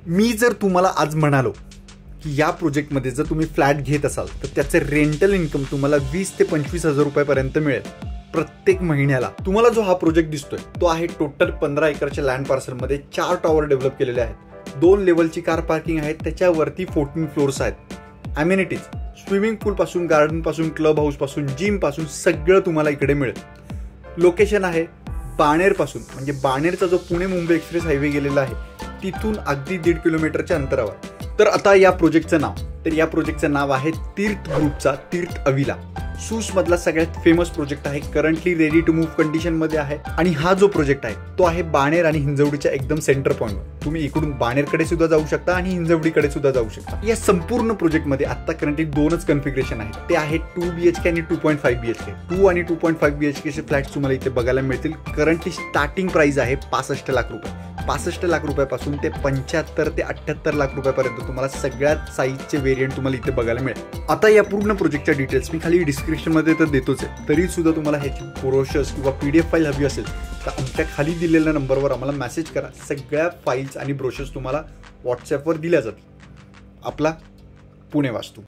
मी जर तुम्हाला आज म्हणालो की या प्रोजेक्टमध्ये जर तुम्ही फ्लॅट घेत असाल तर त्याचे रेंटल इन्कम तुम्हाला 20 ते 25 हजार रुपयापर्यंत मिळेल प्रत्येक महिन्याला. तुम्हाला जो हा प्रोजेक्ट दिसतोय तो आहे टोटल 15 एकरच्या लँड पार्सलमध्ये 4 टॉवर डेव्हलप केलेले आहेत, 2 लेवलची कार पार्किंग आहे, त्याच्यावरती 14 फ्लोर्स आहेत. अमेनिटीज स्विमिंग पूल पासून, गार्डन पासून, क्लब हाऊस पासून, जिम पासून सगळं तुम्हाला इकडे मिळेल. लोकेशन आहे बाणेर पासून, म्हणजे बाणेरचा जो पुणे मुंबई एक्सप्रेस हायवे गेलेला आहे तिथून अगदी 1.5 किलोमीटरच्या अंतरावर. तर आता या प्रोजेक्टचं नाव आहे तीर्थ ग्रुपचा तीर्थ अविला. सूस मधला सगळ्यात फेमस प्रोजेक्ट आहे, currently ready to move condition मध्ये आहे. आणि हा जो प्रोजेक्ट आहे तो आहे बाणेर आणि हिंजवडीच्या एकदम सेंटर पॉईंटवर. तुम्ही इकडून बाणेरकडे सुद्धा जाऊ शकता आणि हिंजवडीकडे सुद्धा जाऊ शकता. या संपूर्ण प्रोजेक्टमध्ये आता करंटली 2च कन्फिगरेशन आहेत, ते आहे 2 BHK आणि 2.5 BHK. 2 आणि 2.5 BHK चे फ्लॅट तुम्हाला इथे बघायला मिळतील. करंटली स्टार्टिंग प्राइस आहे 65 लाख रुपये. 65 लाख रुपयापासून ते 75 ते 78 लाख रुपयापर्यंत तुम्हाला सगळ्यात साईजचे व्हेरियंट तुम्हाला इथे बघायला मिळेल. आता या पूर्ण प्रोजेक्टच्या डिटेल्स मी खाली डिस्क्रिप्शन मध्ये तर देतोच आहे, तरी सुद्धा तुम्हाला ह्याची ब्रोशर्स किंवा PDF फाईल हवी असेल तर आमच्या खाली दिलेल्या नंबरवर आम्हाला मेसेज करा. सगळ्या फाईल्स आणि ब्रोशर्स तुम्हाला व्हॉट्सॲपवर दिल्या जातील. आपला पुणे वास्तू.